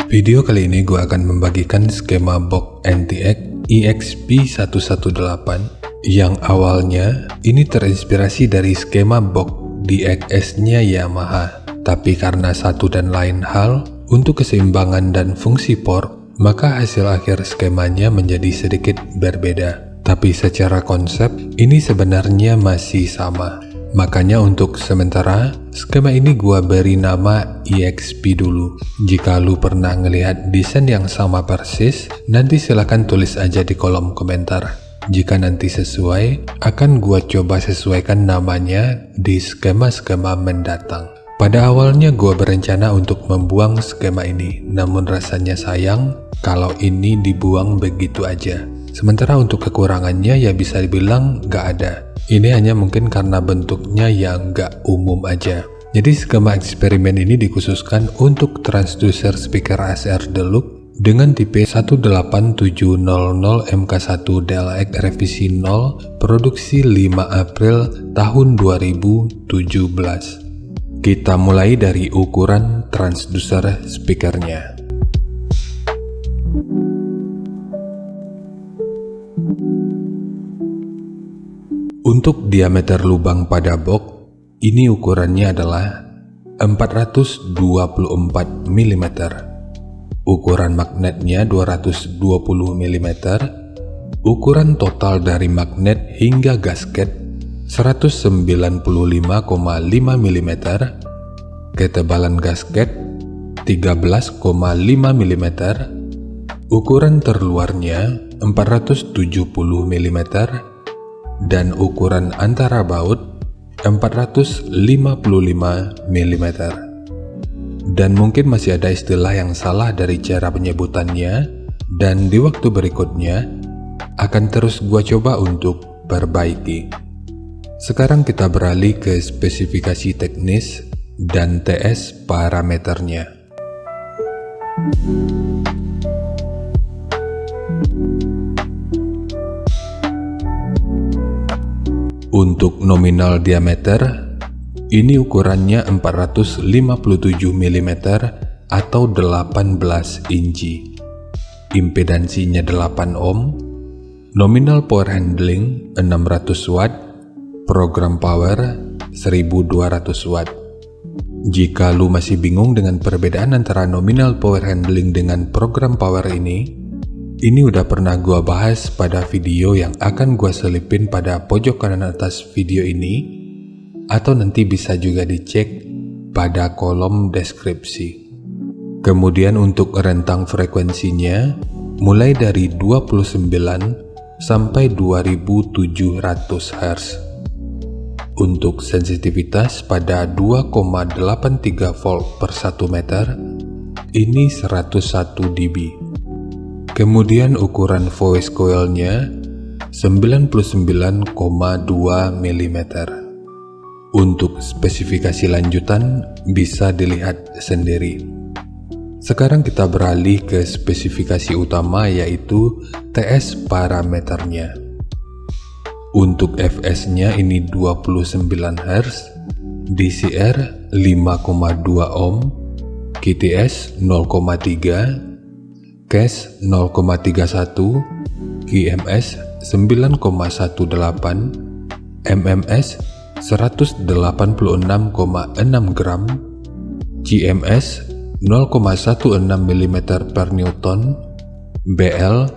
Video kali ini gue akan membagikan skema box NTX EXP118 yang awalnya ini terinspirasi dari skema box DXS-nya Yamaha. Tapi karena satu dan lain hal, untuk keseimbangan dan fungsi port, maka hasil akhir skemanya menjadi sedikit berbeda. Tapi secara konsep, ini sebenarnya masih sama. Makanya untuk sementara, skema ini gua beri nama EXP dulu. Jika lu pernah ngelihat desain yang sama persis, nanti silahkan tulis aja di kolom komentar. Jika nanti sesuai, akan gua coba sesuaikan namanya di skema-skema mendatang. Pada awalnya gua berencana untuk membuang skema ini, namun rasanya sayang kalau ini dibuang begitu aja. Sementara untuk kekurangannya ya bisa dibilang gak ada. Ini hanya mungkin karena bentuknya yang gak umum aja. Jadi skema eksperimen ini dikhususkan untuk transducer speaker ASR Deluxe dengan tipe 18700 MK1 DLX revisi 0 produksi 5 April tahun 2017. Kita mulai dari ukuran transducer speakernya. Untuk diameter lubang pada box, ini ukurannya adalah 424 mm. Ukuran magnetnya 220 mm. Ukuran total dari magnet hingga gasket 195,5 mm. Ketebalan gasket 13,5 mm. Ukuran terluarnya 470 mm. Dan ukuran antara baut 455 mm. Dan mungkin masih ada istilah yang salah dari cara penyebutannya, dan di waktu berikutnya akan terus gua coba untuk perbaiki. Sekarang kita beralih ke spesifikasi teknis dan TS parameternya. Untuk nominal diameter, ini ukurannya 457 mm atau 18 inci. Impedansinya 8 ohm, nominal power handling 600 watt, program power 1200 watt. Jika lu masih bingung dengan perbedaan antara nominal power handling dengan program power ini udah pernah gua bahas pada video yang akan gua selipin pada pojok kanan atas video ini, atau nanti bisa juga dicek pada kolom deskripsi. Kemudian untuk rentang frekuensinya mulai dari 29 sampai 2700 Hz. Untuk sensitivitas pada 2,83 volt per 1 meter, ini 101 dB. Kemudian ukuran voice coilnya 99,2 mm. Untuk spesifikasi lanjutan bisa dilihat sendiri. Sekarang kita beralih ke spesifikasi utama, yaitu TS parameternya. Untuk Fs-nya ini 29 Hz, DCR 5,2 ohm, KTS 0,3, Cache 0,31, QMS 9,18, MMS 186,6 gram, GMS 0,16 mm per Newton, BL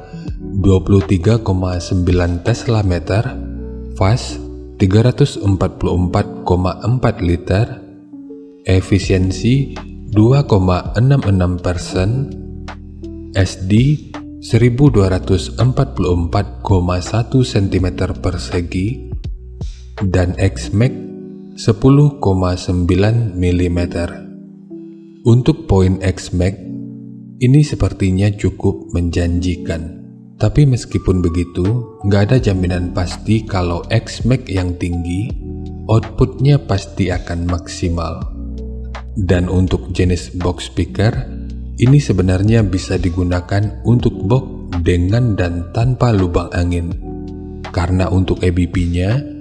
23,9 Tesla meter, fast 344,4 liter, efisiensi 2,66%, SD 1244,1 cm persegi, dan Xmax 10,9 mm. Untuk poin Xmax, ini sepertinya cukup menjanjikan. Tapi meskipun begitu, nggak ada jaminan pasti kalau Xmax yang tinggi, outputnya pasti akan maksimal. Dan untuk jenis box speaker, ini sebenarnya bisa digunakan untuk box dengan dan tanpa lubang angin. Karena untuk EBP-nya,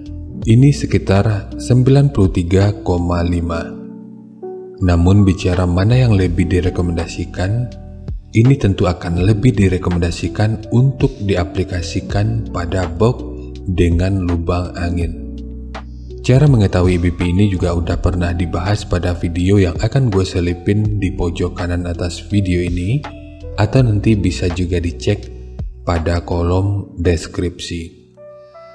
ini sekitar 93,5. Namun bicara mana yang lebih direkomendasikan, ini tentu akan lebih direkomendasikan untuk diaplikasikan pada box dengan lubang angin. Cara mengetahui EBP ini juga udah pernah dibahas pada video yang akan gue selipin di pojok kanan atas video ini, atau nanti bisa juga dicek pada kolom deskripsi.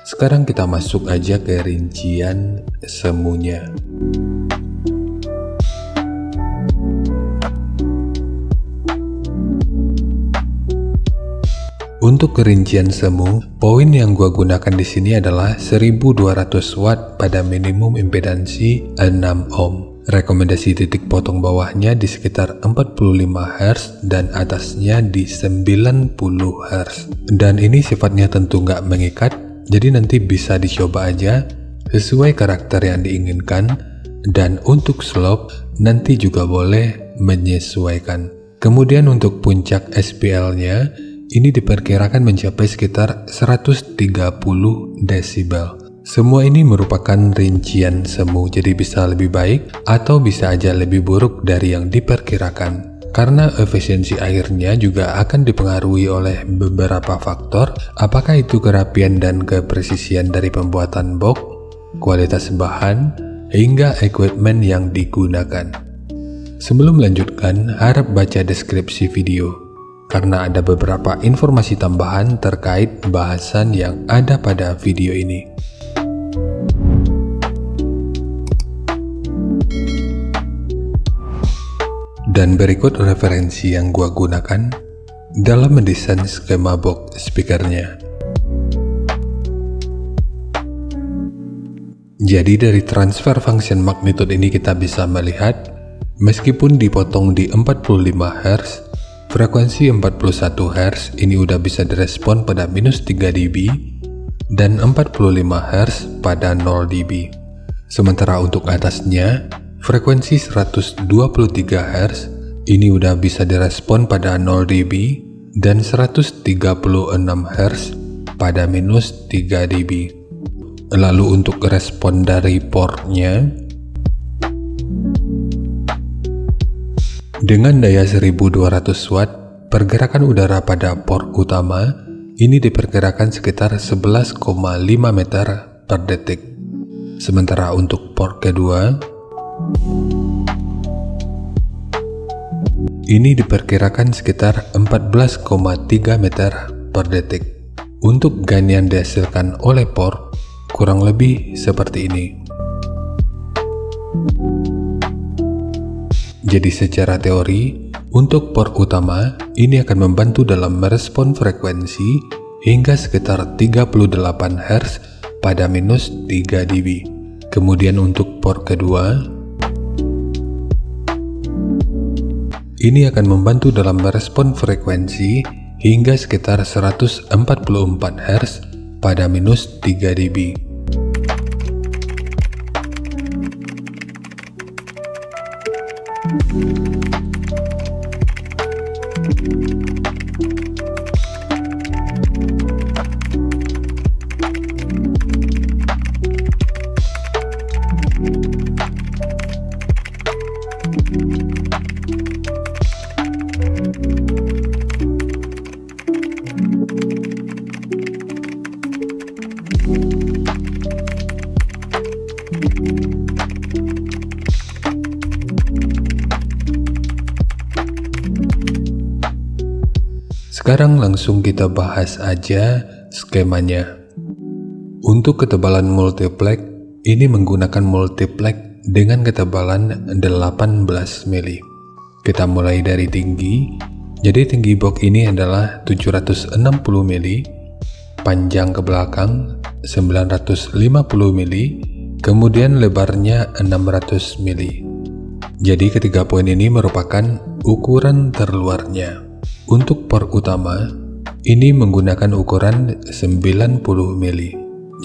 Sekarang kita masuk aja ke rincian semuanya. Untuk kerincian semu, poin yang gua gunakan di sini adalah 1200 watt pada minimum impedansi 6 ohm. Rekomendasi titik potong bawahnya di sekitar 45 Hz dan atasnya di 90 Hz. Dan ini sifatnya tentu nggak mengikat, jadi nanti bisa dicoba aja sesuai karakter yang diinginkan. Dan untuk slope nanti juga boleh menyesuaikan. Kemudian untuk puncak SPL-nya, ini diperkirakan mencapai sekitar 130 desibel. Semua ini merupakan rincian semu, jadi bisa lebih baik atau bisa aja lebih buruk dari yang diperkirakan. Karena efisiensi airnya juga akan dipengaruhi oleh beberapa faktor, apakah itu kerapian dan kepresisian dari pembuatan box, kualitas bahan, hingga equipment yang digunakan. Sebelum melanjutkan, harap baca deskripsi video, karena ada beberapa informasi tambahan terkait bahasan yang ada pada video ini. Dan berikut referensi yang gua gunakan dalam mendesain skema box speakernya. Jadi dari transfer function magnitude ini kita bisa melihat, meskipun dipotong di 45 Hz, frekuensi 41 Hz ini udah bisa direspon pada minus 3 dB dan 45 Hz pada 0 dB. Sementara untuk atasnya, frekuensi 123 Hz ini udah bisa direspon pada 0 dB dan 136 Hz pada minus 3 dB. Lalu untuk respon dari portnya, dengan daya 1200 watt, pergerakan udara pada port utama ini diperkirakan sekitar 11,5 meter per detik. Sementara untuk port kedua, ini diperkirakan sekitar 14,3 meter per detik. Untuk gain yang dihasilkan oleh port kurang lebih seperti ini. Jadi secara teori, untuk port utama ini akan membantu dalam merespon frekuensi hingga sekitar 38 Hz pada minus 3 dB. Kemudian untuk port kedua, ini akan membantu dalam merespon frekuensi hingga sekitar 144 Hz pada minus 3 dB. Sekarang langsung kita bahas aja skemanya. Untuk ketebalan multiplex, ini menggunakan multiplex dengan ketebalan 18 mili. Kita mulai dari tinggi, jadi tinggi box ini adalah 760 mili, panjang ke belakang 950 mili, kemudian lebarnya 600 mili. Jadi ketiga poin ini merupakan ukuran terluarnya. Untuk port utama, ini menggunakan ukuran 90 mili.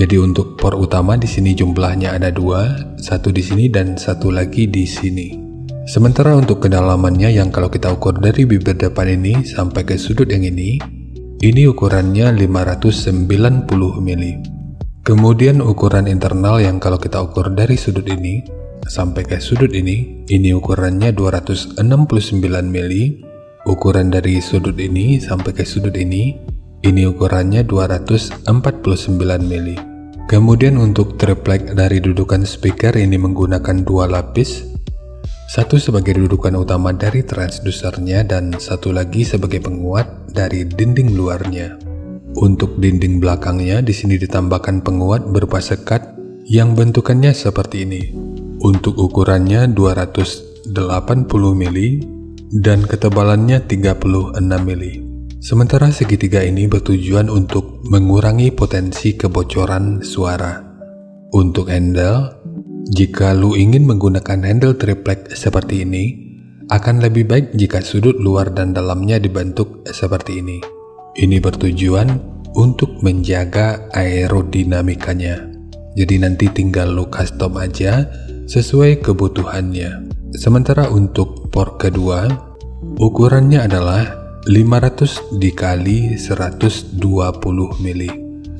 Jadi untuk port utama di sini jumlahnya ada dua, satu di sini dan satu lagi di sini. Sementara untuk kedalamannya yang kalau kita ukur dari bibir depan ini sampai ke sudut yang ini ukurannya 590 mili. Kemudian ukuran internal yang kalau kita ukur dari sudut ini sampai ke sudut ini ukurannya 269 mili. Ukuran dari sudut ini sampai ke sudut ini ukurannya 249 mili. Kemudian untuk triplek dari dudukan speaker ini menggunakan dua lapis, satu sebagai dudukan utama dari transdusernya dan satu lagi sebagai penguat dari dinding luarnya. Untuk dinding belakangnya di sini ditambahkan penguat berupa sekat yang bentukannya seperti ini. Untuk ukurannya 280 mili dan ketebalannya 36 mili. Sementara segitiga ini bertujuan untuk mengurangi potensi kebocoran suara. Untuk handle, jika lu ingin menggunakan handle triplek seperti ini, akan lebih baik jika sudut luar dan dalamnya dibentuk seperti ini. Ini bertujuan untuk menjaga aerodinamikanya. Jadi nanti tinggal lu custom aja sesuai kebutuhannya. Sementara untuk port kedua, ukurannya adalah 500 dikali 120 mili.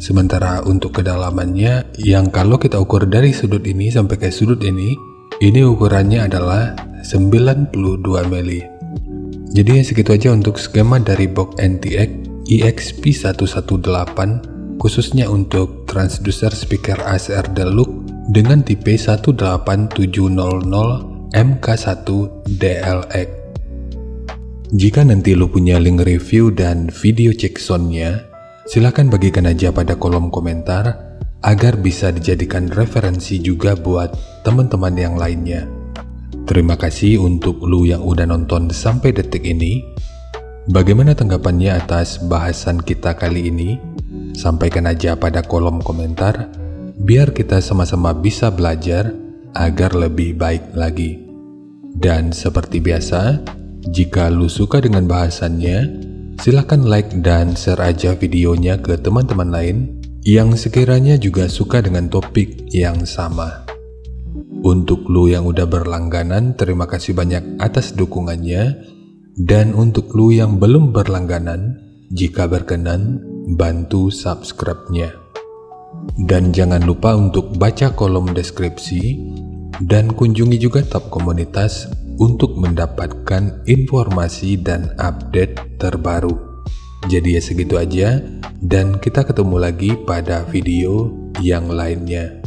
Sementara untuk kedalamannya, yang kalau kita ukur dari sudut ini sampai ke sudut ini ukurannya adalah 92 mili. Jadi segitu aja untuk skema dari box NTX EXP118, khususnya untuk transducer speaker ACR Deluxe dengan tipe 18700 MK1 DLX. Jika nanti lu punya link review dan video cek soundnya, silahkan bagikan aja pada kolom komentar agar bisa dijadikan referensi juga buat teman-teman yang lainnya. Terima kasih untuk lu yang udah nonton sampai detik ini. Bagaimana tanggapannya atas bahasan kita kali ini? Sampaikan aja pada kolom komentar biar kita sama-sama bisa belajar agar lebih baik lagi. Dan seperti biasa, jika lu suka dengan bahasannya, silahkan like dan share aja videonya ke teman-teman lain yang sekiranya juga suka dengan topik yang sama. Untuk lu yang udah berlangganan, terima kasih banyak atas dukungannya. Dan untuk lu yang belum berlangganan, jika berkenan, bantu subscribe-nya. Dan jangan lupa untuk baca kolom deskripsi dan kunjungi juga tab komunitas untuk mendapatkan informasi dan update terbaru. Jadi ya segitu aja, dan kita ketemu lagi pada video yang lainnya.